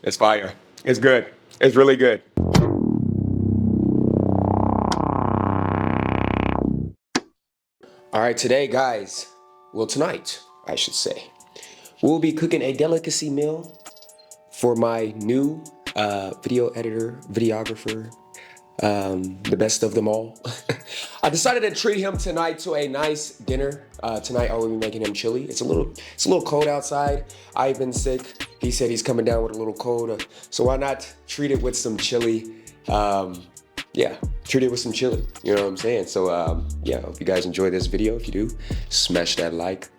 It's fire. It's good. It's really good. All right, today, guys, well, tonight, I should say, we'll be cooking a delicacy meal for my new video editor, videographer, the best of them all. I decided to treat him tonight to a nice dinner. Tonight I will be making him chili. It's a little cold outside. I've been sick. He said he's coming down with a little cold, so why not treat it with some chili? Yeah, treat it with some chili. You know what I'm saying? So yeah, hope you guys enjoy this video. If you do, smash that like.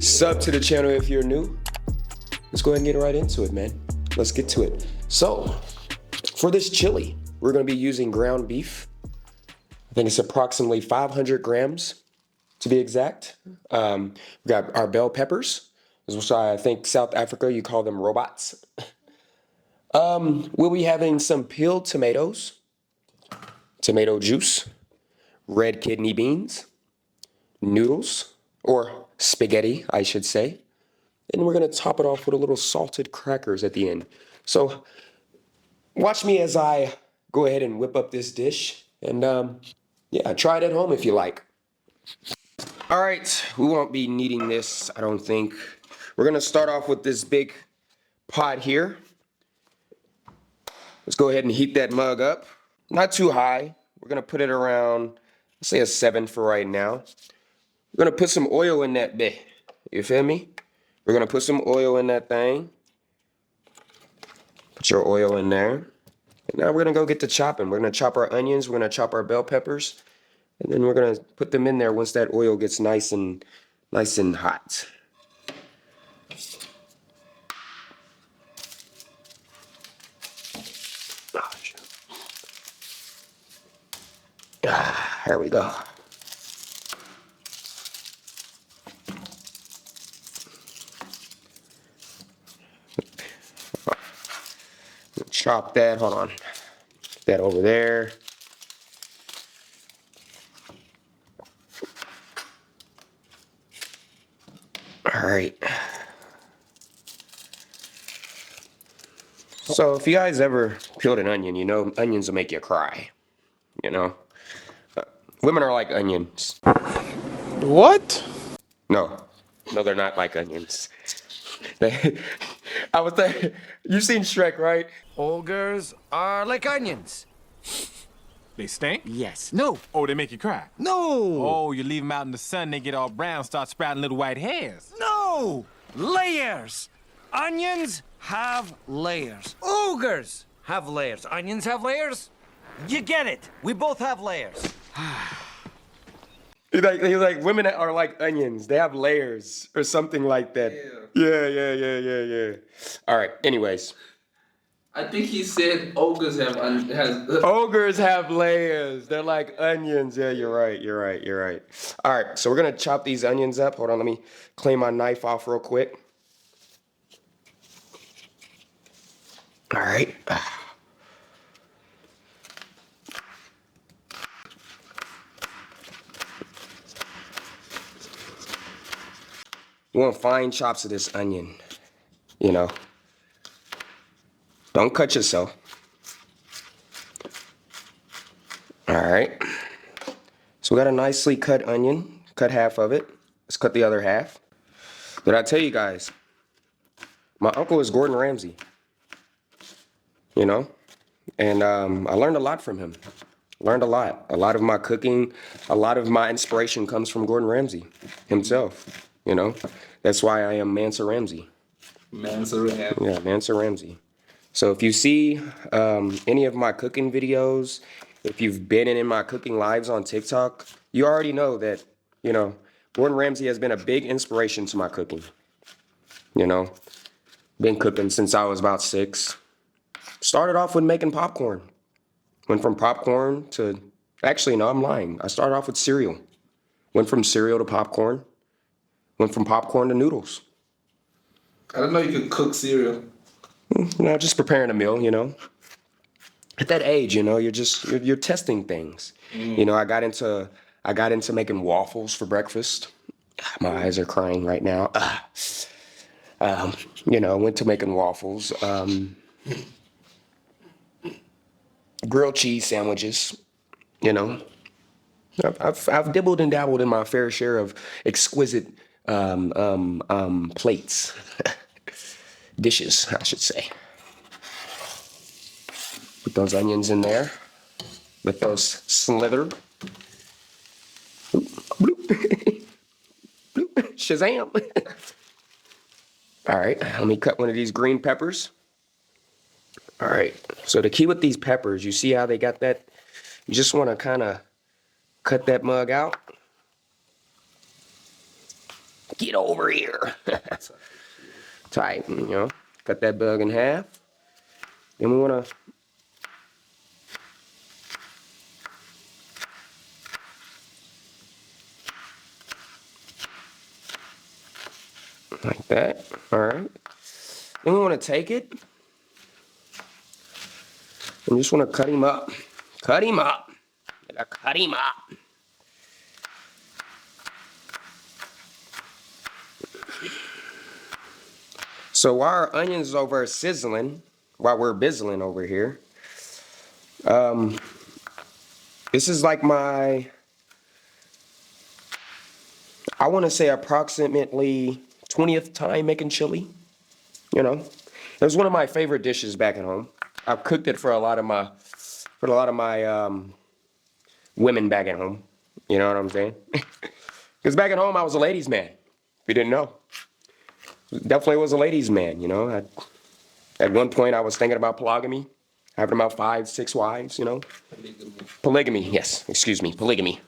Sub to the channel if you're new. Let's go ahead and get right into it, man. Let's get to it. So, for this chili, we're gonna be using ground beef. I think it's approximately 500 grams to be exact. We got our bell peppers, which I think South Africa, you call them robots. We'll be having some peeled tomatoes, tomato juice, red kidney beans, noodles, or spaghetti, I should say. And we're gonna top it off with a little salted crackers at the end. So watch me as I go ahead and whip up this dish, and yeah, try it at home if you like. All right, we won't be needing this, I don't think. We're gonna start off with this big pot here. Let's go ahead and heat that mug up. Not too high. We're gonna put it around, let's say a 7 for right now. We're gonna put some oil in that bit. You feel me? We're gonna put some oil in that thing. Put your oil in there. And now we're gonna go get to chopping. We're gonna chop our onions, we're gonna chop our bell peppers, and then we're gonna put them in there once that oil gets nice and hot. There we go. Chop that, hold on. Put that over there. All right. So if you guys ever peeled an onion, you know onions will make you cry, you know? Women are like onions. What? No, they're not like onions. I was thinking, you've seen Shrek, right? Ogres are like onions. They stink? Yes. No. Oh, they make you cry? No. Oh, you leave them out in the sun, they get all brown, start sprouting little white hairs. No. Layers. Onions have layers. Ogres have layers. Onions have layers. You get it. We both have layers. He's like, women are like onions. They have layers or something like that. Yeah. All right, anyways. I think he said ogres Ogres have layers. They're like onions. Yeah, you're right. All right, so we're gonna chop these onions up. Hold on, let me clean my knife off real quick. All right. You want fine chops of this onion, you know. Don't cut yourself. All right. So we got a nicely cut onion. Cut half of it. Let's cut the other half. Did I tell you guys? My uncle is Gordon Ramsay. You know? And I learned a lot from him. Learned a lot. A lot of my cooking, a lot of my inspiration comes from Gordon Ramsay himself. You know? That's why I am Mansa Ramsay. Mansa Ramsay. Yeah, Mansa Ramsay. So if you see any of my cooking videos, if you've been in my cooking lives on TikTok, you already know that, you know, Gordon Ramsay has been a big inspiration to my cooking. You know, been cooking since I was about 6. Started off with making popcorn. Went from popcorn to, actually, no, I'm lying. I started off with cereal. Went from cereal to popcorn. Went from popcorn to noodles. I didn't know you could cook cereal. You know, just preparing a meal, you know. At that age, you know, you're testing things. You know, I got into making waffles for breakfast. My eyes are crying right now. You know, went to making waffles. Grilled cheese sandwiches. You know, I've dibbled and dabbled in my fair share of exquisite plates, dishes, I should say. Put those onions in there. Let those slither. Bloop. Bloop. Shazam. All right, let me cut one of these green peppers. All right, so the key with these peppers, you see how they got that? You just want to kind of cut that mug out. Get over here. Tight, you know, cut that bug in half. Then we want to like that. All right. Then we want to take it and just want to cut him up. Cut him up. Cut him up. So while our onions over sizzling, while we're bizzling over here, this is like my, I want to say approximately 20th time making chili. You know, it was one of my favorite dishes back at home. I've cooked it for a lot of my women back at home. You know what I'm saying? Because back at home I was a ladies' man. If you didn't know, definitely was a ladies' man. You know, at one point I was thinking about polygamy, having about 5, 6 wives. You know, polygamy. Yes, excuse me, polygamy.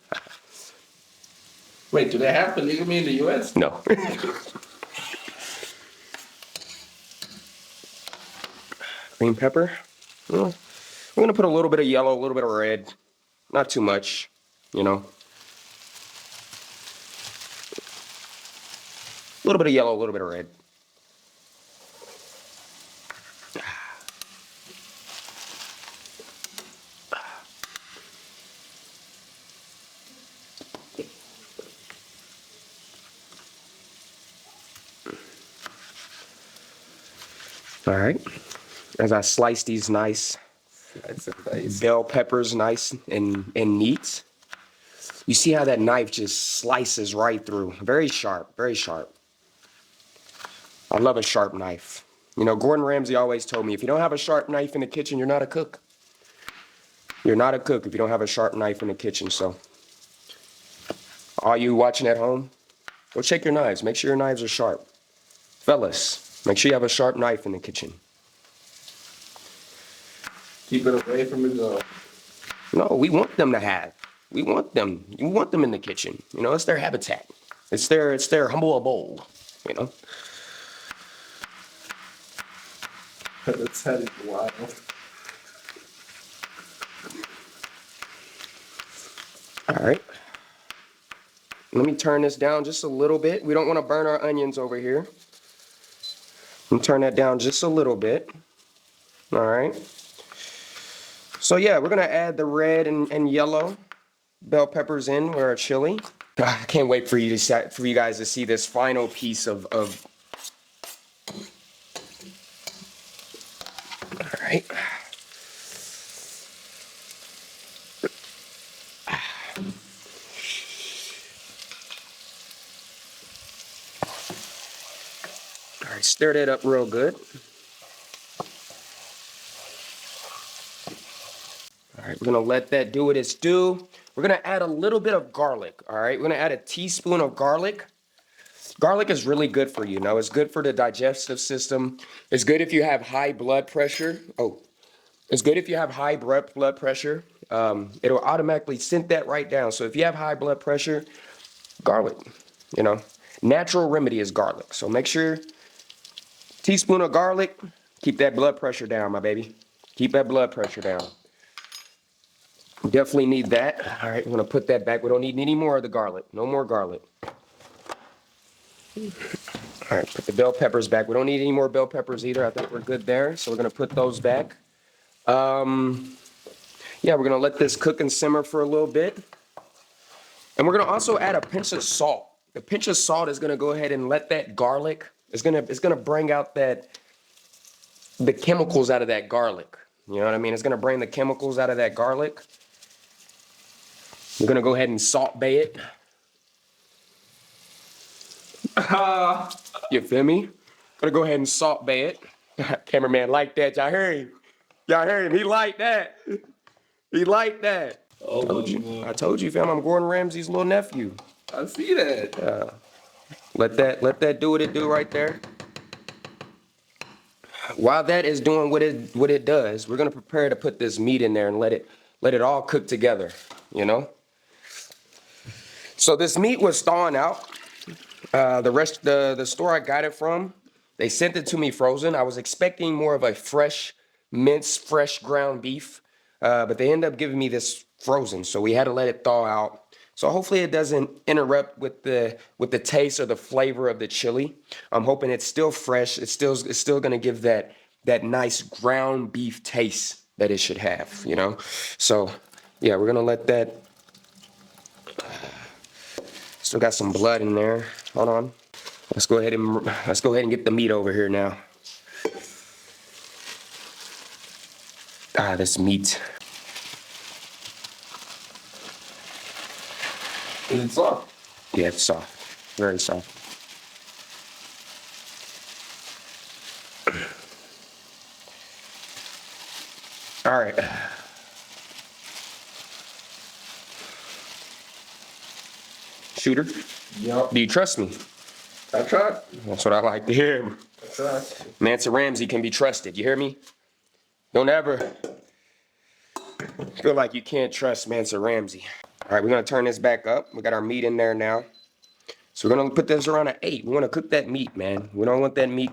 Wait, do they have polygamy in the U.S.? No. Green pepper. Well, we're gonna put a little bit of yellow, a little bit of red. Not too much, you know. A little bit of yellow, a little bit of red. All right. As I slice these nice bell peppers, nice and neat. You see how that knife just slices right through. Very sharp, very sharp. I love a sharp knife. You know, Gordon Ramsay always told me, if you don't have a sharp knife in the kitchen, you're not a cook. You're not a cook if you don't have a sharp knife in the kitchen. So, all you watching at home, go check your knives. Make sure your knives are sharp. Fellas, make sure you have a sharp knife in the kitchen. Keep it away from the No, we want them to have. We want them. You want them in the kitchen. You know, it's their habitat. It's their humble abode. You know. That's headed wild. All right. Let me turn this down just a little bit. We don't want to burn our onions over here. And turn that down just a little bit. All right. So yeah, we're gonna add the red and yellow bell peppers in with our chili. I can't wait for you guys to see this final piece of. All right. All right, stir that up real good. All right, we're gonna let that do what it's due. We're gonna add a little bit of garlic, all right? We're gonna add a teaspoon of garlic. Garlic is really good for you, you know? It's good for the digestive system. It's good if you have high blood pressure. Oh, it's good if you have high blood pressure. It'll automatically send that right down. So if you have high blood pressure, garlic, you know? Natural remedy is garlic. So make sure, teaspoon of garlic, keep that blood pressure down, my baby. Keep that blood pressure down. Definitely need that. All right, I'm gonna put that back. We don't need any more of the garlic. No more garlic. All right, put the bell peppers back. We don't need any more bell peppers either. I think we're good there. So we're gonna put those back. Yeah, we're gonna let this cook and simmer for a little bit. And we're gonna also add a pinch of salt. The pinch of salt is gonna go ahead and let that garlic, it's gonna bring out the chemicals out of that garlic. You know what I mean? It's gonna bring the chemicals out of that garlic. We're gonna go ahead and salt bay it. You feel me? Gonna go ahead and salt bay it. Cameraman like that. Y'all heard him. Y'all heard him. He liked that. He liked that. I told you, fam. I'm Gordon Ramsay's little nephew. I see that. Let that do what it do right there. While that is doing what it does, we're gonna prepare to put this meat in there and let it all cook together. You know. So this meat was thawing out. The store I got it from, they sent it to me frozen. I was expecting more of a fresh, minced, fresh ground beef, but they ended up giving me this frozen. So we had to let it thaw out. So hopefully it doesn't interrupt with the taste or the flavor of the chili. I'm hoping it's still fresh. It's still gonna give that nice ground beef taste that it should have. You know. So yeah, we're gonna let that. Still got some blood in there. Hold on. Let's go ahead and get the meat over here now. This meat. Is it soft? Yeah, it's soft. Very soft. All right. Shooter, Yup. do you trust me? I tried. That's what I like to hear. I tried. Mansa Ramsay can be trusted. You hear me? Don't ever feel like you can't trust Mansa Ramsay. All right, we're gonna turn this back up. We got our meat in there now. So we're gonna put this around an 8. We wanna cook that meat, man. We don't want that meat,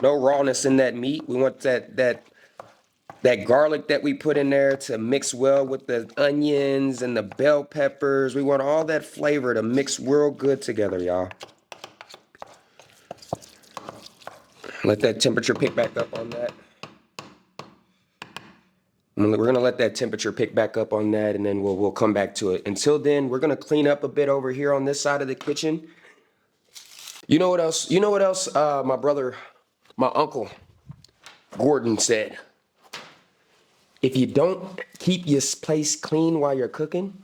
no rawness in that meat. We want that garlic that we put in there to mix well with the onions and the bell peppers. We want all that flavor to mix real good together, y'all. Let that temperature pick back up on that. We're gonna let that temperature pick back up on that, and then we'll come back to it. Until then, we're gonna clean up a bit over here on this side of the kitchen. You know what else? You know what else? My uncle Gordon said. If you don't keep your place clean while you're cooking,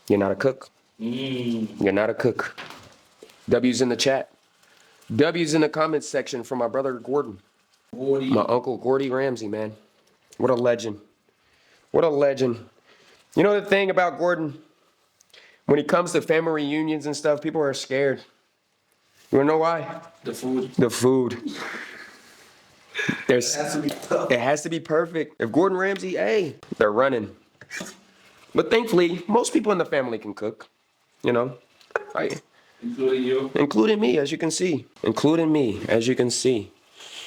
you're not a cook. You're not a cook. W's in the chat. W's in the comments section for my brother Gordon. My uncle Gordy Ramsay, man. What a legend. What a legend. You know the thing about Gordon? When it comes to family reunions and stuff, people are scared. You wanna know why? The food. The food. It has to be tough. It has to be perfect. If Gordon Ramsay, hey, they're running. But thankfully, most people in the family can cook. You know, Including you. including me, as you can see. Including me, as you can see.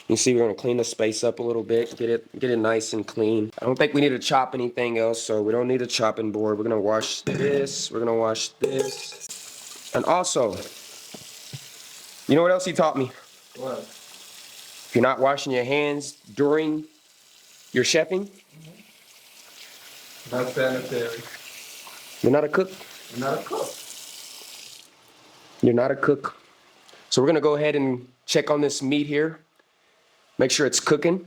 You see, we're gonna clean the space up a little bit, get it nice and clean. I don't think we need to chop anything else, so we don't need a chopping board. We're gonna wash this. We're gonna wash this. And also, you know what else he taught me? What? If you're not washing your hands during your chefing, Not sanitary. you're not a cook. You're not a cook. You're not a cook. So we're gonna go ahead and check on this meat here. Make sure it's cooking.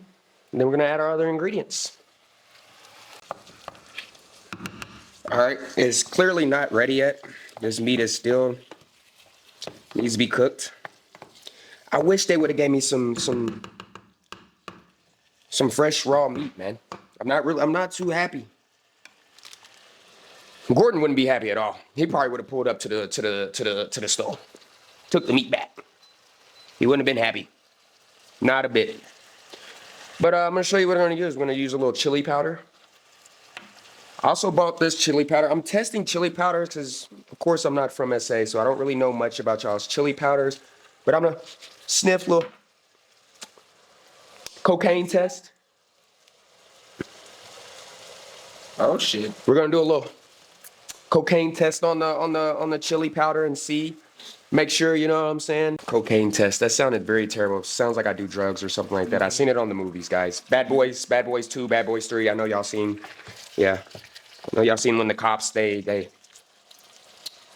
And then we're gonna add our other ingredients. All right, it's clearly not ready yet. This meat is still needs to be cooked. I wish they would have gave me some fresh raw meat, man. I'm not too happy. Gordon wouldn't be happy at all. He probably would have pulled up to the stove, took the meat back. He wouldn't have been happy. Not a bit. But I'm gonna show you what I'm gonna use. We're gonna use a little chili powder. I also bought this chili powder. I'm testing chili powders because, of course, I'm not from SA, so I don't really know much about y'all's chili powders. But I'm gonna sniff a little cocaine test. Oh shit. We're gonna do a little cocaine test on the chili powder and see. Make sure, you know what I'm saying? Cocaine test. That sounded very terrible. Sounds like I do drugs or something like that. I seen it on the movies, guys. Bad Boys 2, Bad Boys 3. I know y'all seen. Yeah. I know y'all seen when the cops they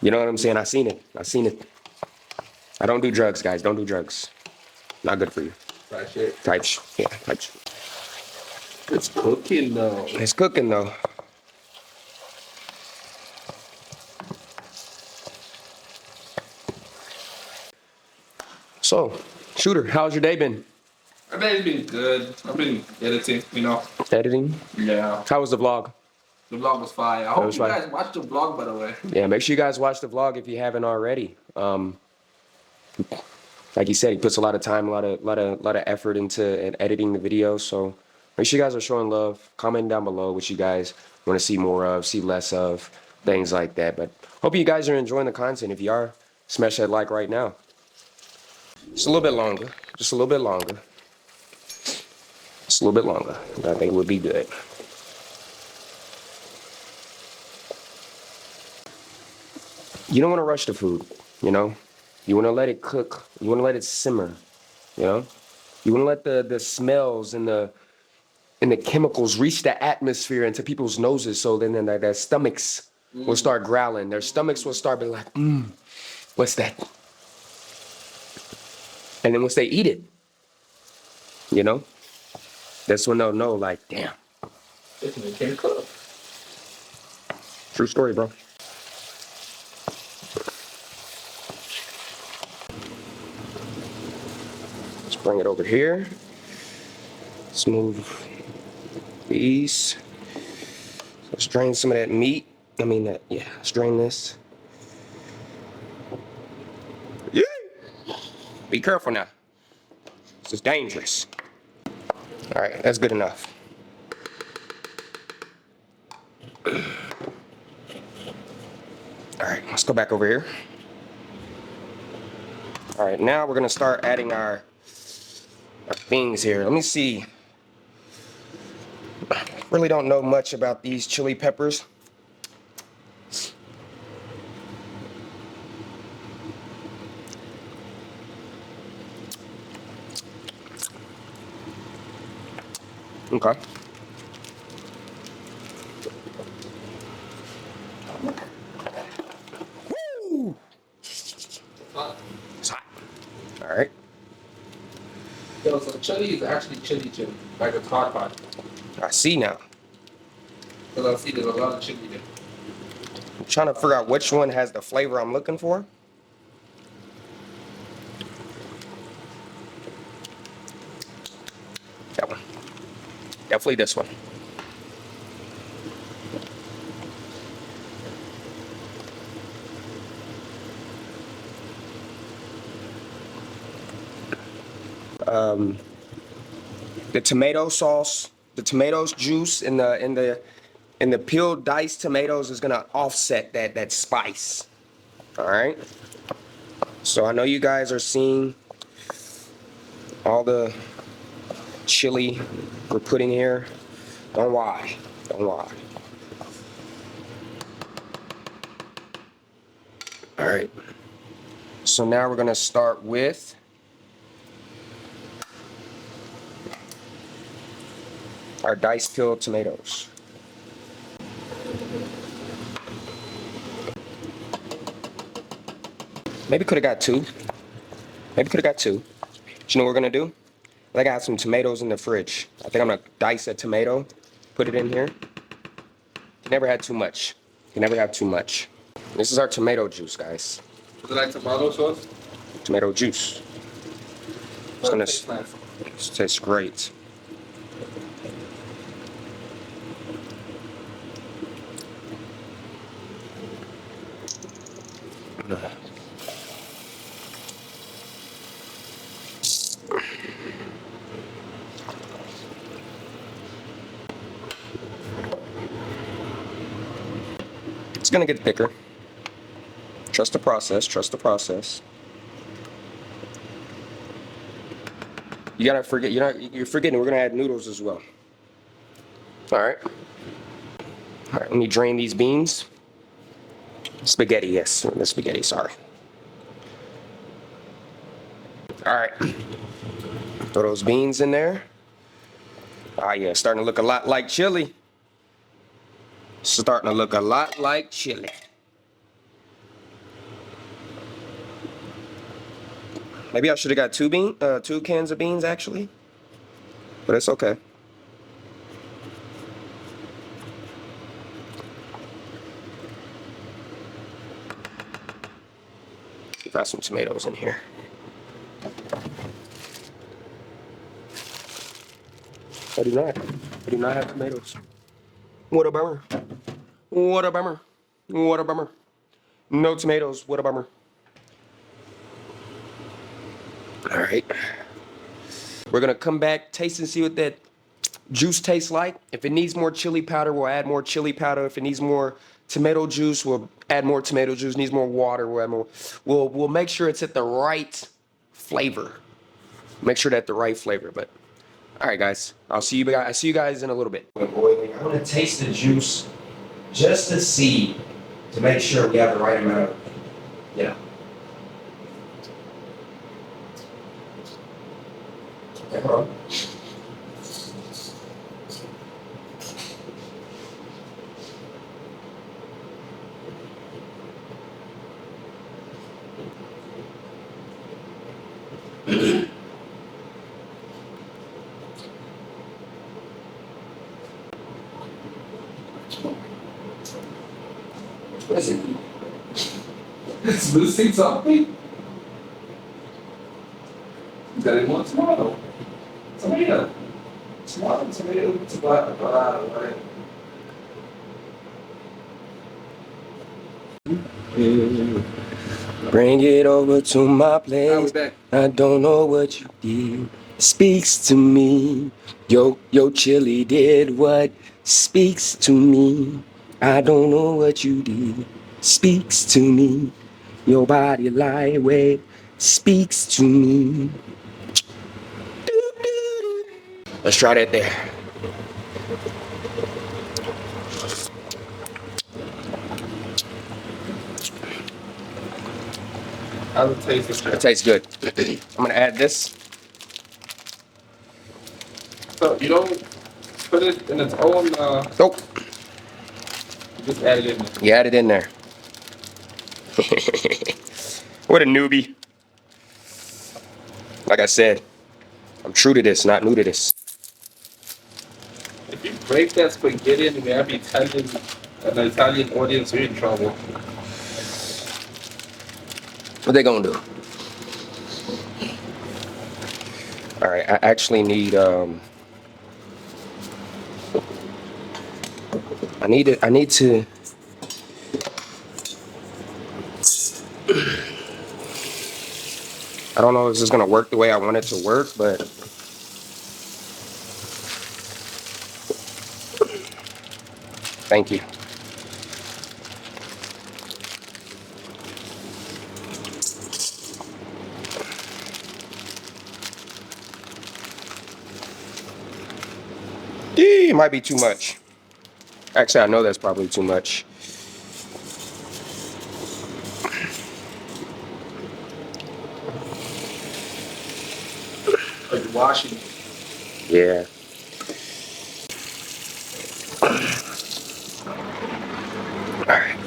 You know what I'm saying? I seen it. I seen it. I don't do drugs, guys. Don't do drugs. Not good for you. Right shit. Yeah, type shit. It's cooking though. It's cooking though. So, Shooter, how's your day been? My day's been good. I've been editing, you know. Editing? Yeah. How was the vlog? The vlog was fire. I hope was you fire. guys watched the vlog, by the way. Yeah, make sure you guys watch the vlog if you haven't already. Like you said, he puts a lot of time, a lot of effort into editing the video. So make sure you guys are showing love. Comment down below what you guys want to see more of, see less of, things like that. But hope you guys are enjoying the content. If you are, smash that like right now. Just a little bit longer. Just a little bit longer. Just a little bit longer. I think it would be good. You don't want to rush the food, you know? You want to let it cook. You want to let it simmer, you know? You want to let the smells and the chemicals reach the atmosphere into people's noses, so then their stomachs will start growling. Their stomachs will start being like, what's that? And then once they eat it, you know, that's when they'll know, like, damn. This man can't cook. True story, bro. Let's bring it over here. Let's move these. Let's drain some of that meat. Let's drain this. Yeah. Be careful now. This is dangerous. All right, that's good enough. All right, let's go back over here. All right, now we're gonna start adding our things here. Let me see. Really don't know much about these chili peppers. Okay. Woo! It's hot. All right. Yo, so chili is actually chili, like a hot pot. I see now. Because I see there's a lot of chili there. I'm trying to figure out which one has the flavor I'm looking for. That one. Definitely this one. The tomato sauce, the tomatoes juice in the peeled diced tomatoes is gonna offset that spice. All right. So I know you guys are seeing all the chili we're putting here. Don't lie. Don't lie. All right. So now we're gonna start with our diced peeled tomatoes. Maybe could have got two. Maybe could have got two. But you know what we're gonna do? I think I have some tomatoes in the fridge. I think I'm gonna dice a tomato, put it in here. You never had too much. You never have too much. This is our tomato juice, guys. Is it like tomato sauce? Tomato juice. It's gonna Tastes nice. taste great. It's gonna get thicker. Trust the process, trust the process. You gotta forget, you're forgetting we're gonna add noodles as well. All right. All right, let me drain these beans. Spaghetti, yes, the spaghetti, sorry. All right. Throw those beans in there. Ah, yeah, starting to look a lot like chili. Starting to look a lot like chili. Maybe I should have got two cans of beans actually, but it's okay. Got some tomatoes in here. I do not. I do not have tomatoes. What a bummer. What a bummer. What a bummer. No tomatoes. What a bummer. All right. We're gonna come back, taste and see what that juice tastes like. If it needs more chili powder, we'll add more chili powder. If it needs more tomato juice, we'll add more tomato juice. Needs more water, we'll add more. We'll make sure it's at the right flavor. Make sure that the right flavor. But all right, guys, I'll see you guys in a little bit. When boiling, I want to taste the juice just to see, to make sure we have the right amount of, you know. Okay, hold on. What is it? It's losing something? Got any more tomato? Tomato. Tomato. Bring it over to my place. Back. I don't know what you did. Speaks to me. Yo chili did what speaks to me. I don't know what you did. Speaks to me. Your body lightweight speaks to me. Let's try that there. How does it taste? It tastes good. I'm gonna add this. So you don't put it in its own. Nope. Just add it in there. You add it in there. What a newbie. Like I said, I'm true to this, not new to this. If you break that spaghetti and we have an Italian audience, you're in trouble. What they gonna do? All right, I actually need I need to I don't know if this is gonna work the way I want it to work, but thank you. It might be too much. Actually, I know that's probably too much. Are you washing it? Yeah. All right.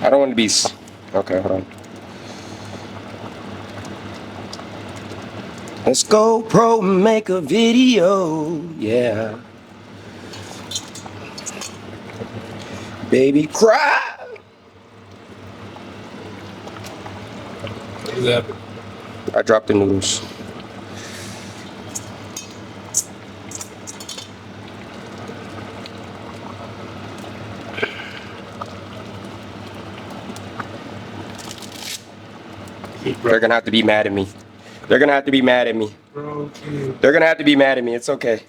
I don't want to be. Okay, hold on. Let's go pro and make a video. Yeah. Baby cry. What is that? I dropped the noodles. They're gonna have to be mad at me. They're gonna have to be mad at me. Bro, They're gonna have to be mad at me. It's okay.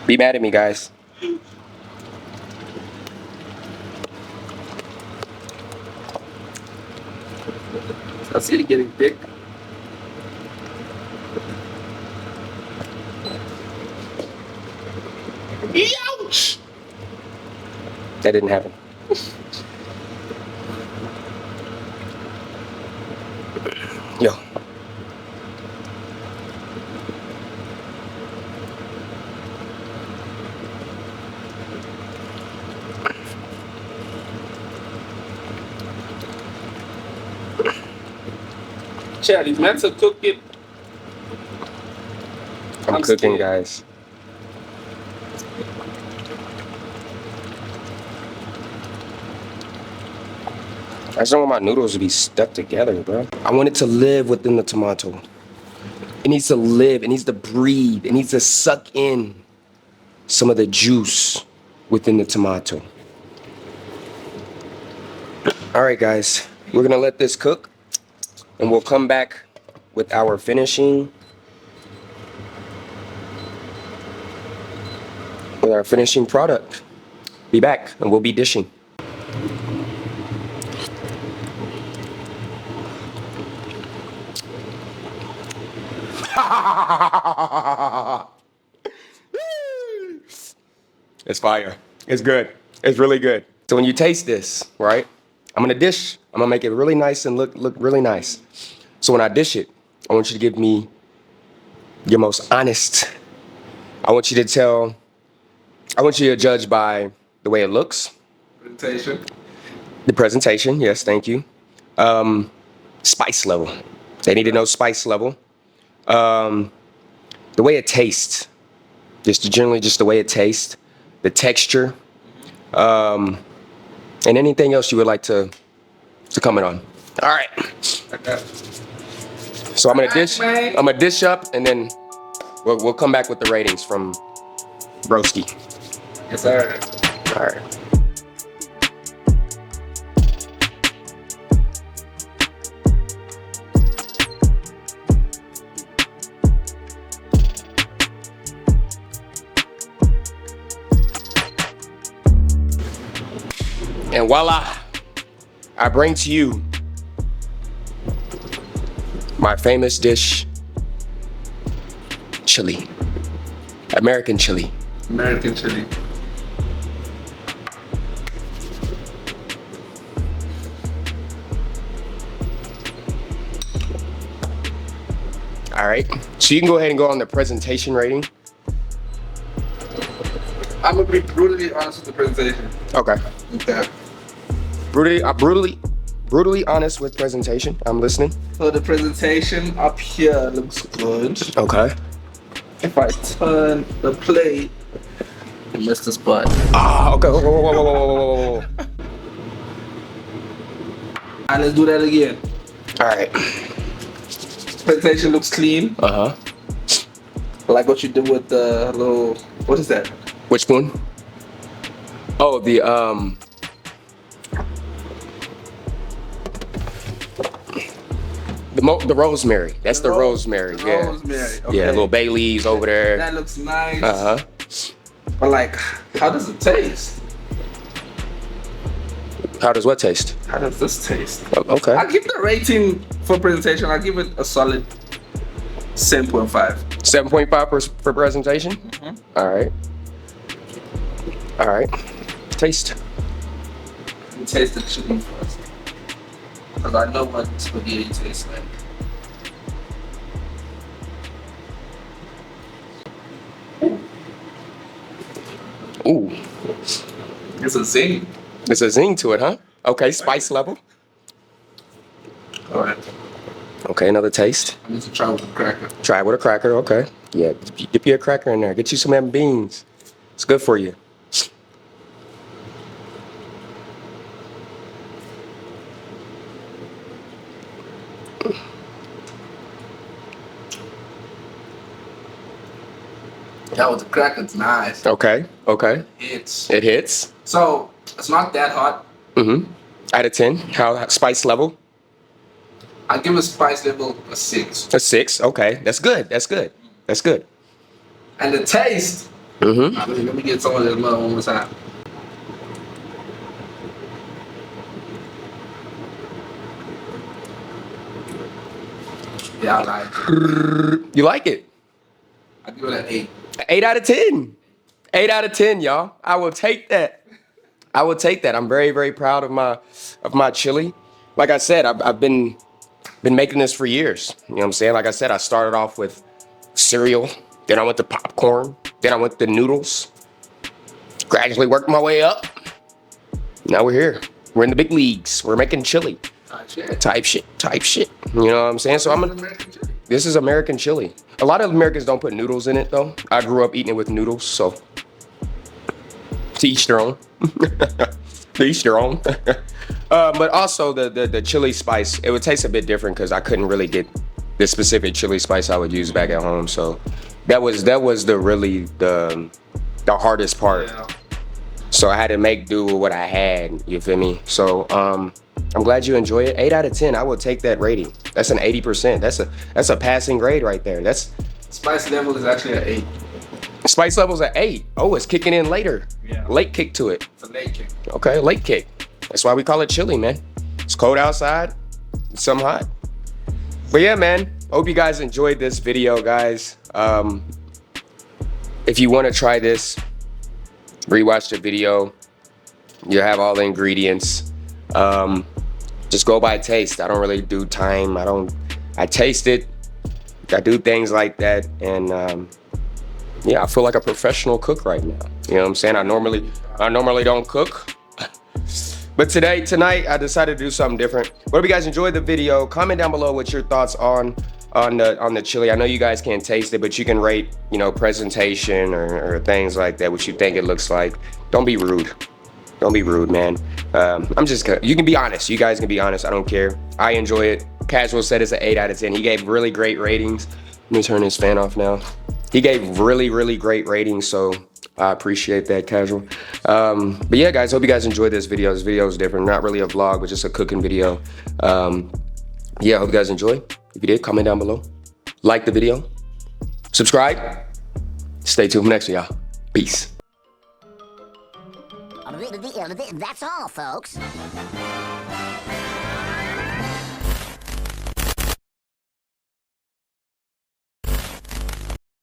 Be mad at me, guys. I see it getting thick. Ouch! That didn't happen. Yo. Chad, is Mansa cooking? I'm cooking, scared. guys. I just don't want my noodles to be stuck together, bro. I want it to live within the tomato. It needs to live. It needs to breathe. It needs to suck in some of the juice within the tomato. All right, guys. We're gonna let this cook, and we'll come back with our finishing. With our finishing product. Be back, and we'll be dishing. It's fire. It's good. It's really good. So when you taste this, right? I'm gonna dish. I'm gonna make it really nice and look really nice. So when I dish it, I want you to give me your most honest. I want you to judge by the way it looks. Presentation. The presentation, yes, thank you. Spice level. They need to know spice level. The way it tastes. Generally just the way it tastes. The texture. And anything else you would like to comment on. All right. Okay. So I'm gonna dish up, and then we'll come back with the ratings from Broski. Yes, sir. All right. And voila, I bring to you my famous dish, chili, American chili. American chili. All right, so you can go ahead and go on the presentation rating. I'm gonna be brutally honest with the presentation. Okay. Okay. Brutally honest with presentation. I'm listening. So the presentation up here looks good. Okay. If I turn the plate, I missed the spot. Ah, okay. Whoa. Alright, let's do that again. All right. Presentation looks clean. Uh huh. I like what you did with the little. What is that? Which one? Oh, the rosemary. That's the rosemary. The Yeah. rosemary. Okay. Yeah, little bay leaves over there. That looks nice. Uh huh. But like, how does it taste? How does what taste? How does this taste? Okay. I'll give the rating for presentation. I'll give it a solid 7.5. 7.5 for presentation. Mm-hmm. All right. Taste. Let me taste the chili first, because I know what spaghetti tastes like. Ooh. It's a zing. There's a zing to it, huh? Okay, spice level. All right. Okay, another taste. I need to try with the cracker. Try it with a cracker, okay. Yeah, dip your cracker in there. Get you some M beans. It's good for you. Yeah, with the cracker, it's nice. Okay. It hits. So it's not that hot. Mm-hmm. Out of 10, how spice level? I give a spice level a 6. A 6, okay. That's good. And the taste. Mm-hmm. Let me get some of this mud one more time. Yeah, I like it. You like it? I give it an 8. 8 out of 10. 8 out of 10, y'all. I will take that. I'm very, very proud of my chili. Like I said, I've been making this for years. You know what I'm saying? Like I said, I started off with cereal, then I went to popcorn, then I went to noodles. Gradually worked my way up. Now we're here. We're in the big leagues. We're making chili. Type shit. You know what I'm saying? So this is American chili. A lot of Americans don't put noodles in it though. I grew up eating it with noodles, so to each their own. To each their own. But also the chili spice, it would taste a bit different because I couldn't really get the specific chili spice I would use back at home. So that was the hardest part. Yeah. So I had to make do with what I had. You feel me? So I'm glad you enjoy it. 8 out of 10. I will take that rating. That's an 80%. That's a passing grade right there. That's Spice level is actually an 8. spice level's at 8. Oh, it's kicking in later. Yeah. Late kick to it. It's a late kick. Okay, late kick. That's why we call it chili, man. It's cold outside. It's some hot. But yeah, man. Hope you guys enjoyed this video, guys. If you want to try this, rewatch the video. You have all the ingredients. Just go by taste. I don't really do time. I taste it. I do things like that. And yeah, I feel like a professional cook right now. You know what I'm saying? I normally don't cook. But tonight, I decided to do something different. But if you guys enjoyed the video, comment down below what your thoughts on the chili. I know you guys can't taste it, but you can rate, you know, presentation or things like that, what you think it looks like. Don't be rude. Don't be rude, man. You can be honest. You guys can be honest. I don't care. I enjoy it. Casual said it's an 8 out of 10. He gave really great ratings. Let me turn this fan off now. He gave really great ratings, so I appreciate that, Casual. But yeah, guys, hope you guys enjoyed this video. This video is different. Not really a vlog, but just a cooking video. Yeah, hope you guys enjoy. If you did, comment down below. Like the video. Subscribe. Stay tuned for next one, y'all. Peace. That's all, folks.